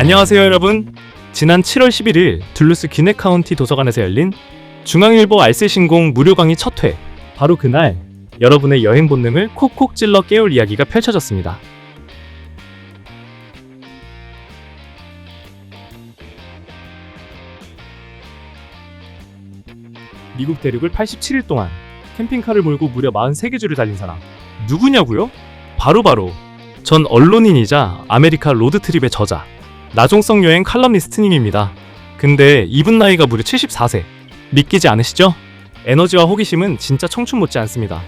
안녕하세요 여러분. 지난 7월 11일 둘루스 귀넷 카운티 도서관에서 열린 중앙일보 알쓸 신공 무료 강의 첫 회. 바로 그날 여러분의 여행 본능을 콕콕 찔러 깨울 이야기가 펼쳐졌습니다. 미국 대륙을 87일 동안 캠핑카를 몰고 무려 43개 주를 달린 사람 누구냐고요? 바로 전 언론인이자 아메리카 로드트립의 저자 나종성 여행 칼럼니스트님입니다. 근데 이분 나이가 무려 74세. 믿기지 않으시죠? 에너지와 호기심은 진짜 청춘 못지 않습니다.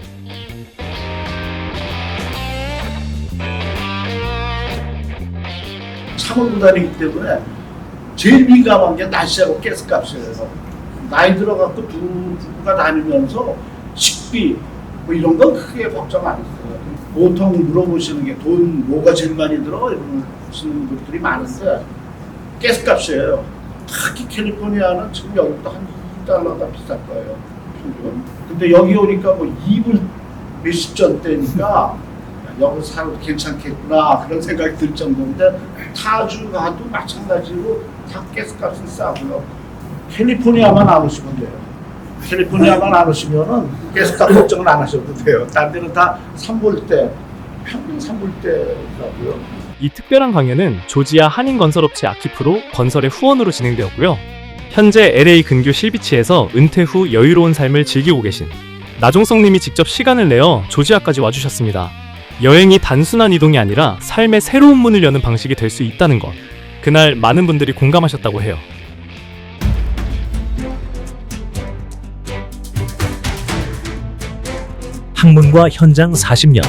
창원도 다니기 때문에 제일 민감한 게 날씨하고 가스값이에요. 나이 들어갖고 부부가 다니면서 식비 뭐 이런 건 크게 걱정 안 했어요. 보통 물어보시는 게 돈 뭐가 제일 많이 들어? 이러시는 분들이 많은데 가스값이에요. 특히 캘리포니아는 지금 여기보다 한 $2가 비쌀 거예요. 평균. 근데 여기 오니까 뭐 2불 몇십 전대니까 여기 살아도 괜찮겠구나 그런 생각이 들 정도인데 타주 가도 마찬가지로 다 가스값은 싸고요. 캘리포니아만 안 오시면 돼요. 캘리포니아만 안 오시면은 가스값 걱정은 안 하셔도 돼요. 다른 데는 다 3불대, 평균 3불대라고요. 이 특별한 강연은 조지아 한인건설업체 아키프로 건설의 후원으로 진행되었고요. 현재 LA 근교 실비치에서 은퇴 후 여유로운 삶을 즐기고 계신 나종성님이 직접 시간을 내어 조지아까지 와주셨습니다. 여행이 단순한 이동이 아니라 삶의 새로운 문을 여는 방식이 될 수 있다는 것. 그날 많은 분들이 공감하셨다고 해요. 학문과 현장 40년,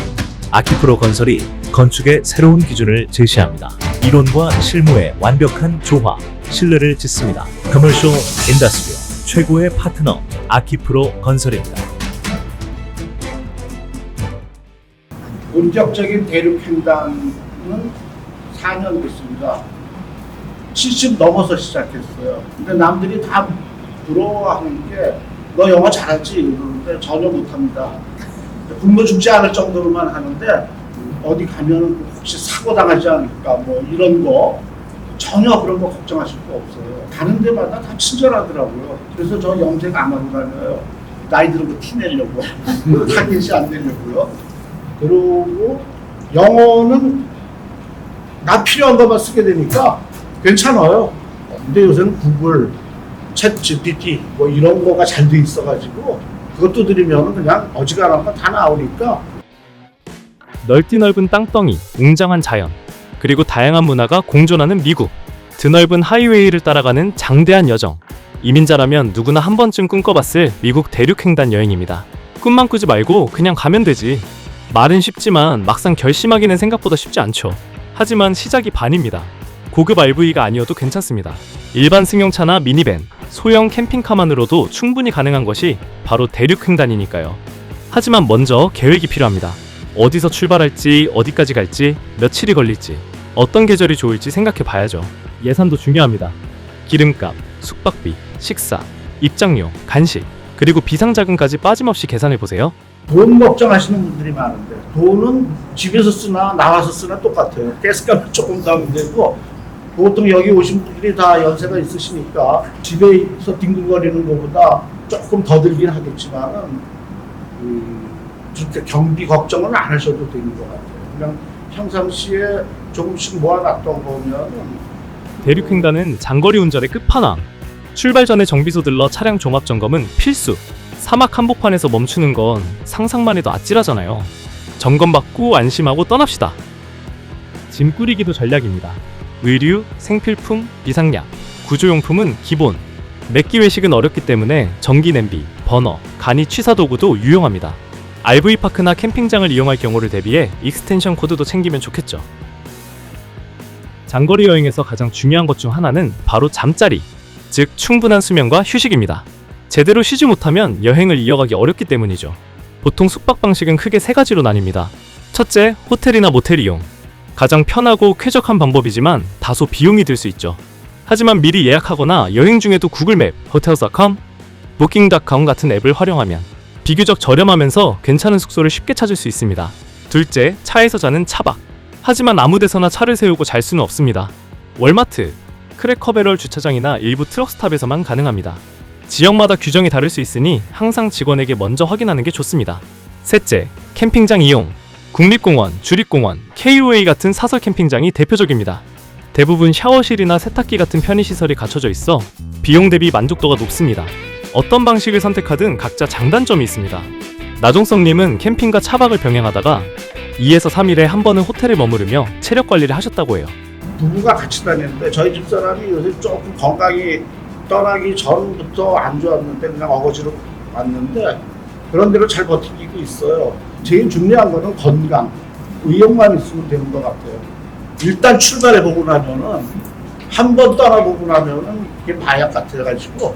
아키프로 건설이 건축의 새로운 기준을 제시합니다. 이론과 실무의 완벽한 조화, 신뢰를 짓습니다. 커머셜 인더스트리얼 최고의 파트너 아키프로 건설입니다. 본격적인 대륙횡단은 4년 됐습니다. 70 넘어서 시작했어요. 근데 남들이 다 부러워하는 게 너 영어 잘하지? 이러는데 전혀 못합니다. 굶어 죽지 않을 정도로만 하는데 어디 가면 혹시 사고 당하지 않을까 뭐 이런 거 전혀 그런 거 걱정하실 거 없어요. 가는 데마다 다 친절하더라고요. 그래서 저 염색 안 하고 다녀요. 나이 들은 거 티내려고 타겟이 안 되려고요. 그리고 영어는 나 필요한 것만 쓰게 되니까 괜찮아요. 근데 요새는 구글, 챗 GPT 뭐 이런 거가 잘 돼 있어가지고 그것도 들으면 그냥 어지간한 거 다 나오니까. 넓디 넓은 땅덩이, 웅장한 자연, 그리고 다양한 문화가 공존하는 미국. 드넓은 하이웨이를 따라가는 장대한 여정. 이민자라면 누구나 한 번쯤 꿈꿔봤을 미국 대륙횡단 여행입니다. 꿈만 꾸지 말고 그냥 가면 되지. 말은 쉽지만 막상 결심하기는 생각보다 쉽지 않죠. 하지만 시작이 반입니다. 고급 RV가 아니어도 괜찮습니다. 일반 승용차나 미니밴, 소형 캠핑카만으로도 충분히 가능한 것이 바로 대륙횡단이니까요. 하지만 먼저 계획이 필요합니다. 어디서 출발할지, 어디까지 갈지, 며칠이 걸릴지, 어떤 계절이 좋을지 생각해 봐야죠. 예산도 중요합니다. 기름값, 숙박비, 식사, 입장료, 간식, 그리고 비상자금까지 빠짐없이 계산해 보세요. 돈 걱정하시는 분들이 많은데 돈은 집에서 쓰나 나와서 쓰나 똑같아요. 가스값은 조금 더 되고 보통 여기 오신 분들이 다 연세가 있으시니까 집에서 뒹굴거리는 것보다 조금 더 들긴 하겠지만은 경비 걱정은 안 하셔도 되는 것 같아요. 그냥 평상시에 조금씩 모아놨던 거면은. 대륙횡단은 장거리 운전의 끝판왕. 출발 전에 정비소 들러 차량 종합 점검은 필수. 사막 한복판에서 멈추는 건 상상만 해도 아찔하잖아요. 점검받고 안심하고 떠납시다. 짐 꾸리기도 전략입니다. 의류, 생필품, 비상약, 구조용품은 기본. 매끼 외식은 어렵기 때문에 전기 냄비, 버너, 간이 취사 도구도 유용합니다. RV파크나 캠핑장을 이용할 경우를 대비해 익스텐션 코드도 챙기면 좋겠죠. 장거리 여행에서 가장 중요한 것 중 하나는 바로 잠자리, 즉 충분한 수면과 휴식입니다. 제대로 쉬지 못하면 여행을 이어가기 어렵기 때문이죠. 보통 숙박 방식은 크게 3가지로 나뉩니다. 첫째, 호텔이나 모텔 이용. 가장 편하고 쾌적한 방법이지만 다소 비용이 들 수 있죠. 하지만 미리 예약하거나 여행 중에도 구글맵, hotels.com, booking.com 같은 앱을 활용하면 비교적 저렴하면서 괜찮은 숙소를 쉽게 찾을 수 있습니다. 둘째, 차에서 자는 차박. 하지만 아무 데서나 차를 세우고 잘 수는 없습니다. 월마트, 크래커배럴 주차장이나 일부 트럭스탑에서만 가능합니다. 지역마다 규정이 다를 수 있으니 항상 직원에게 먼저 확인하는 게 좋습니다. 셋째, 캠핑장 이용. 국립공원, 주립공원, KOA 같은 사설 캠핑장이 대표적입니다. 대부분 샤워실이나 세탁기 같은 편의시설이 갖춰져 있어 비용 대비 만족도가 높습니다. 어떤 방식을 선택하든 각자 장단점이 있습니다. 나종성님은 캠핑과 차박을 병행하다가 2에서 3일에 한 번은 호텔에 머무르며 체력 관리를 하셨다고 해요. 부부가 같이 다녔는데 저희 집사람이 요새 조금 건강이 떠나기 전부터 안 좋았는데 그냥 어거지로 왔는데 그런 대로 잘 버티고 있어요. 제일 중요한 거는 건강, 의욕만 있으면 되는 것 같아요. 일단 출발해보고 나면은 한 번 떠나보고 나면은 이게 마약 같아가지고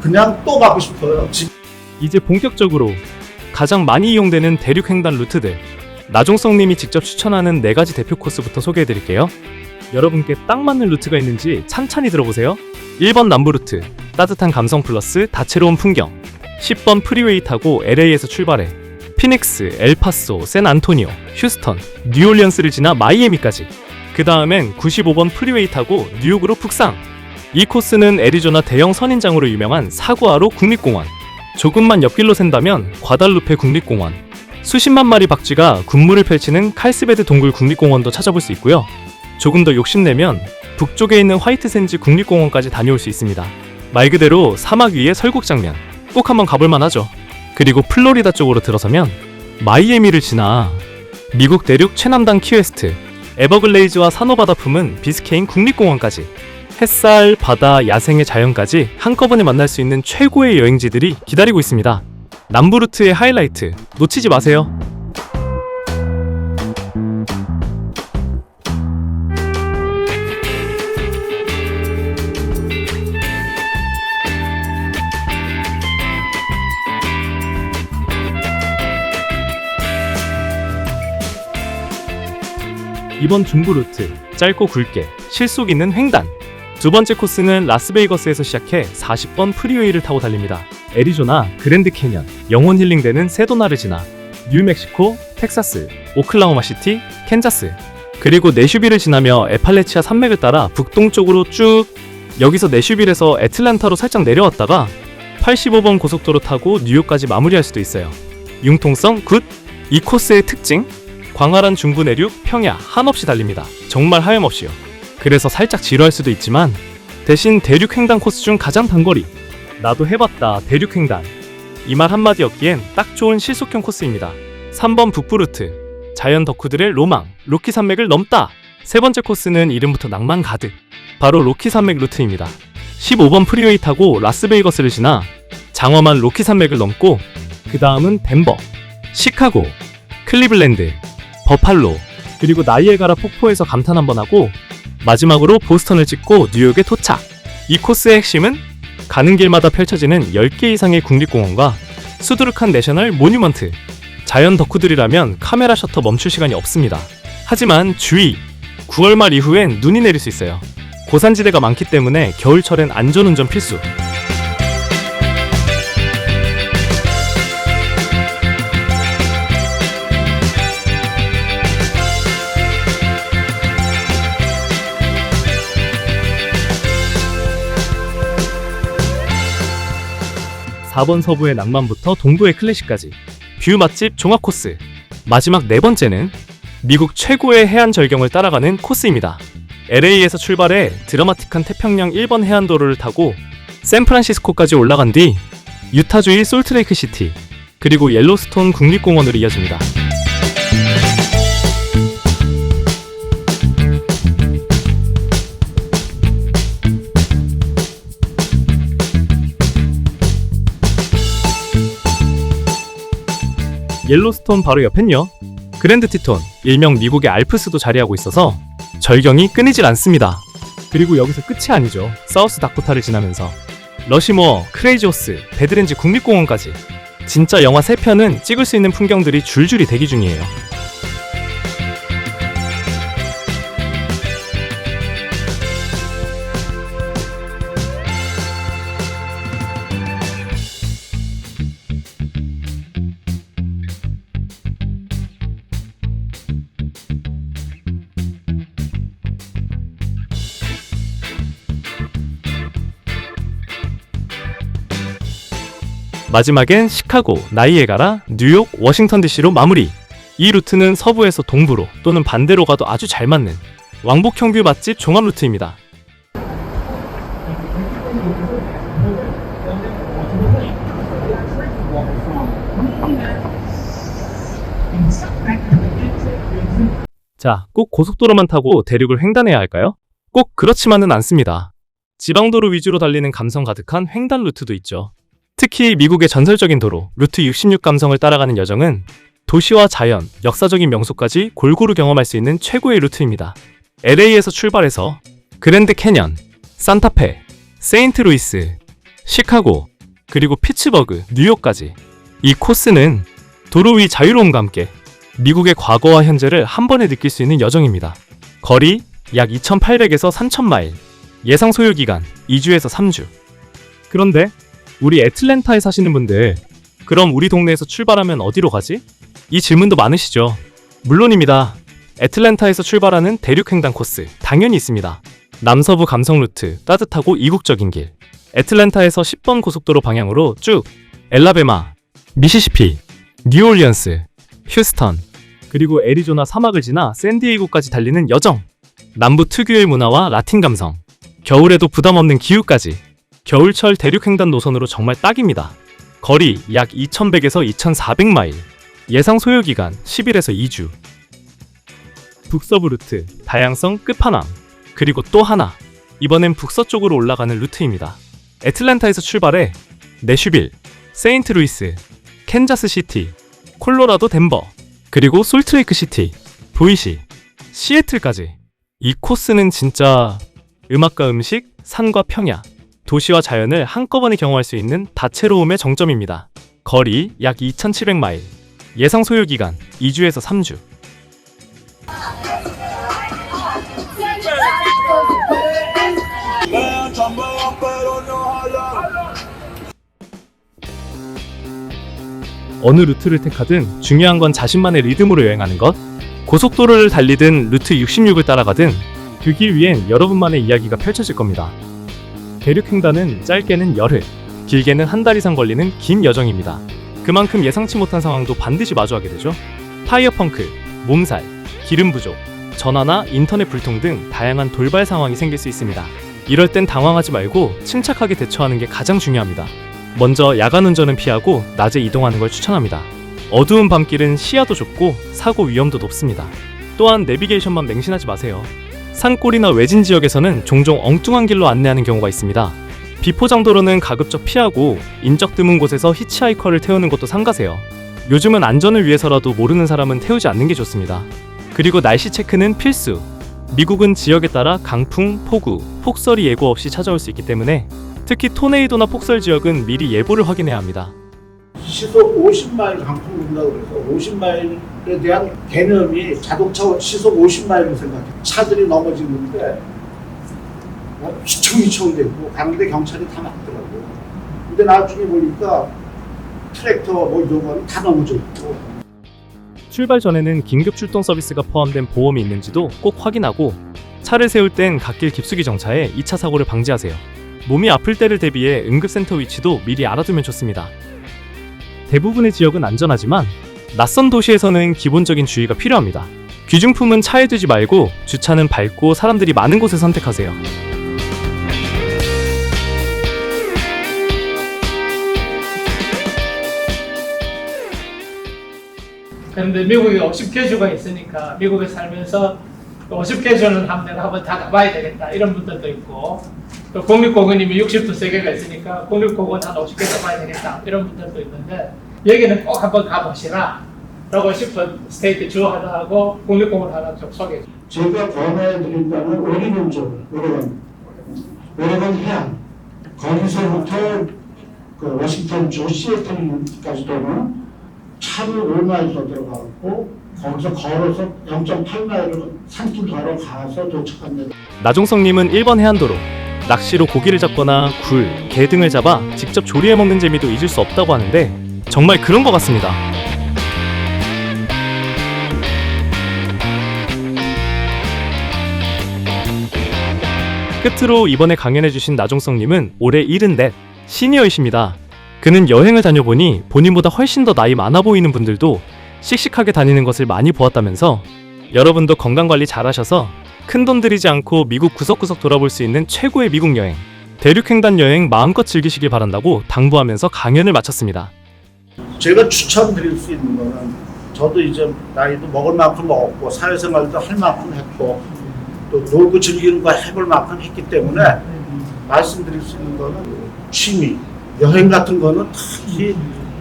그냥 또 가고 싶어요. 이제 본격적으로 가장 많이 이용되는 대륙횡단 루트들, 나종성님이 직접 추천하는 4가지 대표 코스부터 소개해드릴게요. 여러분께 딱 맞는 루트가 있는지 찬찬히 들어보세요. 1번 남부 루트, 따뜻한 감성 플러스 다채로운 풍경. 10번 프리웨이 타고 LA에서 출발해 피닉스, 엘파소, 샌안토니오, 휴스턴, 뉴올리언스를 지나 마이애미까지. 그 다음엔 95번 프리웨이 타고 뉴욕으로 북상. 이 코스는 애리조나 대형 선인장으로 유명한 사구아로 국립공원, 조금만 옆길로 샌다면 과달루페 국립공원, 수십만 마리 박쥐가 군무를 펼치는 칼스베드 동굴 국립공원도 찾아볼 수 있고요. 조금 더 욕심내면 북쪽에 있는 화이트샌즈 국립공원까지 다녀올 수 있습니다. 말 그대로 사막 위의 설국 장면, 꼭 한번 가볼만 하죠. 그리고 플로리다 쪽으로 들어서면 마이애미를 지나 미국 대륙 최남단 키웨스트, 에버글레이즈와 산호바다 품은 비스케인 국립공원까지, 햇살, 바다, 야생의 자연까지 한꺼번에 만날 수 있는 최고의 여행지들이 기다리고 있습니다. 남부 루트의 하이라이트 놓치지 마세요. 이번 중부 루트, 짧고 굵게 실속 있는 횡단. 두 번째 코스는 라스베이거스에서 시작해 40번 프리웨이를 타고 달립니다. 애리조나, 그랜드 캐년, 영혼 힐링되는 세도나를 지나 뉴멕시코, 텍사스, 오클라호마 시티, 캔자스, 그리고 내슈빌을 지나며 에팔레치아 산맥을 따라 북동쪽으로 쭉. 여기서 내슈빌에서 애틀랜타로 살짝 내려왔다가 85번 고속도로 타고 뉴욕까지 마무리할 수도 있어요. 융통성 굿! 이 코스의 특징? 광활한 중부 내륙, 평야 한없이 달립니다. 정말 하염없이요. 그래서 살짝 지루할 수도 있지만 대신 대륙 횡단 코스 중 가장 단거리. 나도 해봤다 대륙 횡단. 이 말 한마디였기엔 딱 좋은 실속형 코스입니다. 3번 북부 루트, 자연 덕후들의 로망, 로키 산맥을 넘다. 세 번째 코스는 이름부터 낭만 가득, 바로 로키 산맥 루트입니다. 15번 프리웨이 타고 라스베이거스를 지나 장엄한 로키 산맥을 넘고 그 다음은 덴버, 시카고, 클리블랜드, 버팔로, 그리고 나이에가라 폭포에서 감탄 한번 하고 마지막으로 보스턴을 찍고 뉴욕에 도착. 이 코스의 핵심은 가는 길마다 펼쳐지는 10개 이상의 국립공원과 수두룩한 내셔널 모뉴먼트. 자연 덕후들이라면 카메라 셔터 멈출 시간이 없습니다. 하지만 주의! 9월 말 이후엔 눈이 내릴 수 있어요. 고산지대가 많기 때문에 겨울철엔 안전운전 필수. (4번) 서부의 낭만부터 동부의 클래식까지 뷰 맛집 종합 코스. 마지막 4번째는 미국 최고의 해안 절경을 따라가는 코스입니다. LA에서 출발해 드라마틱한 태평양 1번 해안도로를 타고 샌프란시스코까지 올라간 뒤 유타주의 솔트레이크 시티, 그리고 옐로스톤 국립공원으로 이어집니다. 옐로스톤 바로 옆엔요, 그랜드 티톤, 일명 미국의 알프스도 자리하고 있어서 절경이 끊이질 않습니다. 그리고 여기서 끝이 아니죠. 사우스 다코타를 지나면서 러시모어, 크레이지 호스, 배드랜즈 국립공원까지. 진짜 영화 3편은 찍을 수 있는 풍경들이 줄줄이 대기 중이에요. 마지막엔 시카고, 나이에가라, 뉴욕, 워싱턴 DC로 마무리. 이 루트는 서부에서 동부로 또는 반대로 가도 아주 잘 맞는 왕복형 뷰 맛집 종합 루트입니다. 자, 꼭 고속도로만 타고 대륙을 횡단해야 할까요? 꼭 그렇지만은 않습니다. 지방도로 위주로 달리는 감성 가득한 횡단 루트도 있죠. 특히 미국의 전설적인 도로 루트 66 감성을 따라가는 여정은 도시와 자연, 역사적인 명소까지 골고루 경험할 수 있는 최고의 루트입니다. LA에서 출발해서 그랜드 캐년, 산타페, 세인트루이스, 시카고, 그리고 피츠버그, 뉴욕까지 이 코스는 도로 위 자유로움과 함께 미국의 과거와 현재를 한 번에 느낄 수 있는 여정입니다. 거리 약 2,800에서 3,000마일, 예상 소요 기간 2주에서 3주. 그런데 우리 애틀랜타에 사시는 분들, 그럼 우리 동네에서 출발하면 어디로 가지? 이 질문도 많으시죠? 물론입니다. 애틀랜타에서 출발하는 대륙 횡단 코스 당연히 있습니다. 남서부 감성 루트, 따뜻하고 이국적인 길. 애틀랜타에서 10번 고속도로 방향으로 쭉 엘라베마, 미시시피, 뉴올리언스, 휴스턴, 그리고 애리조나 사막을 지나 샌디에이고까지 달리는 여정. 남부 특유의 문화와 라틴 감성, 겨울에도 부담 없는 기후까지 겨울철 대륙 횡단 노선으로 정말 딱입니다. 거리 약 2,100에서 2,400마일, 예상 소요 기간 10일에서 2주. 북서부 루트, 다양성 끝판왕. 그리고 또 하나, 이번엔 북서쪽으로 올라가는 루트입니다. 애틀랜타에서 출발해 내슈빌, 세인트루이스, 캔자스시티, 콜로라도 덴버, 그리고 솔트레이크 시티, 보이시, 시애틀까지. 이 코스는 진짜 음악과 음식, 산과 평야, 도시와 자연을 한꺼번에 경험할 수 있는 다채로움의 정점입니다. 거리 약 2,700마일, 예상 소요 기간 2주에서 3주. 어느 루트를 택하든 중요한 건 자신만의 리듬으로 여행하는 것. 고속도로를 달리든 루트 66을 따라가든 그 길 위엔 여러분만의 이야기가 펼쳐질 겁니다. 대륙 횡단은 짧게는 열흘, 길게는 한 달 이상 걸리는 긴 여정입니다. 그만큼 예상치 못한 상황도 반드시 마주하게 되죠. 타이어 펑크, 몸살, 기름 부족, 전화나 인터넷 불통 등 다양한 돌발 상황이 생길 수 있습니다. 이럴 땐 당황하지 말고 침착하게 대처하는 게 가장 중요합니다. 먼저 야간 운전은 피하고 낮에 이동하는 걸 추천합니다. 어두운 밤길은 시야도 좁고 사고 위험도 높습니다. 또한 내비게이션만 맹신하지 마세요. 산골이나 외진 지역에서는 종종 엉뚱한 길로 안내하는 경우가 있습니다. 비포장도로는 가급적 피하고 인적 드문 곳에서 히치하이커를 태우는 것도 삼가세요. 요즘은 안전을 위해서라도 모르는 사람은 태우지 않는 게 좋습니다. 그리고 날씨 체크는 필수. 미국은 지역에 따라 강풍, 폭우, 폭설이 예고 없이 찾아올 수 있기 때문에 특히 토네이도나 폭설 지역은 미리 예보를 확인해야 합니다. 시속 50마일 강풍 분다고 그래서 50마일에 대한 개념이 자동차 시속 50마일로 생각해. 차들이 넘어지는데 휘청휘청 되고 가는데 경찰이 다 막더라고. 근데 나중에 보니까 트랙터 뭐 이런 거는 다 넘어져 있고. 출발 전에는 긴급 출동 서비스가 포함된 보험이 있는지도 꼭 확인하고 차를 세울 땐 갓길 깊숙이 정차해 2차 사고를 방지하세요. 몸이 아플 때를 대비해 응급센터 위치도 미리 알아두면 좋습니다. 대부분의 지역은 안전하지만 낯선 도시에서는 기본적인 주의가 필요합니다. 귀중품은 차에 두지 말고 주차는 밝고 사람들이 많은 곳을 선택하세요. 그런데 미국에 50개주가 있으니까 미국에 살면서 50개주는 한번 다 가봐야 되겠다 이런 분들도 있고, 또 국립공원이면 60도 세계가 있으니까 국립공원 한 50개 가봐야 되겠다 이런 분들도 있는데, 여기는 꼭 한번 가보시라 라고 싶은 스테이트 주 하나하고 국립공원 하나 좀 소개해 주세요. 제가 권해드린다는 오리곤 쪽, 오레곤 해안, 거기서부터 그 워싱턴 주 시애틀까지 도는 차로 5마일 더 들어가고 거기서 걸어서 0.8마일을 산길 걸어가서 도착합니다. 나종성님은 1번 해안도로, 낚시로 고기를 잡거나 굴, 게 등을 잡아 직접 조리해 먹는 재미도 잊을 수 없다고 하는데 정말 그런 것 같습니다. 끝으로 이번에 강연해주신 나종성님은 올해 74 시니어이십니다. 그는 여행을 다녀보니 본인보다 훨씬 더 나이 많아 보이는 분들도 씩씩하게 다니는 것을 많이 보았다면서 여러분도 건강관리 잘하셔서 큰돈 들이지 않고 미국 구석구석 돌아볼 수 있는 최고의 미국 여행, 대륙횡단 여행 마음껏 즐기시길 바란다고 당부하면서 강연을 마쳤습니다. 제가 추천드릴 수 있는 거는 저도 이제 나이도 먹을 만큼 먹었고 사회생활도 할 만큼 했고 또 놀고 즐기는 거 해볼 만큼 했기 때문에 말씀드릴 수 있는 거는 취미, 여행 같은 거는 특히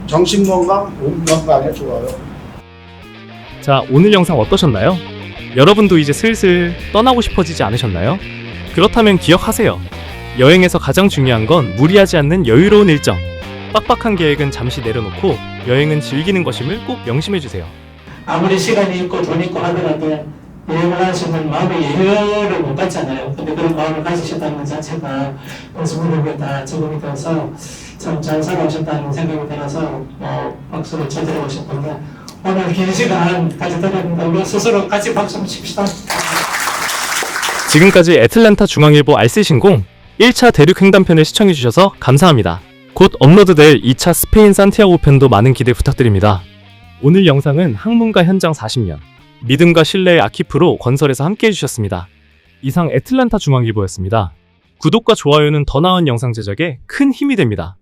정신건강, 몸 건강에 좋아요. 자, 오늘 영상 어떠셨나요? 여러분도 이제 슬슬 떠나고 싶어지지 않으셨나요? 그렇다면 기억하세요. 여행에서 가장 중요한 건 무리하지 않는 여유로운 일정. 빡빡한 계획은 잠시 내려놓고 여행은 즐기는 것임을 꼭 명심해주세요. 아무리 시간이 있고 돈 있고 하더라도 여행을 하시면 마음의 여유를 못 받잖아요. 근데 그런 마음을 가지셨다는 것 자체가 모습으로 다 적응이 돼서 참 잘 살아오셨다는 생각이 들어서 박수를 쳐드리고 싶은데 오늘 긴 시간 같이 들었는데 우리 스스로 같이 박수 한번 칩시다. 지금까지 애틀랜타 중앙일보 알쓸신공 1차 대륙횡단편을 시청해주셔서 감사합니다. 곧 업로드될 2차 스페인 산티아고 편도 많은 기대 부탁드립니다. 오늘 영상은 항문가 현장 40년, 믿음과 신뢰의 아키프로 건설에서 함께 해주셨습니다. 이상 애틀랜타 중앙일보였습니다. 구독과 좋아요는 더 나은 영상 제작에 큰 힘이 됩니다.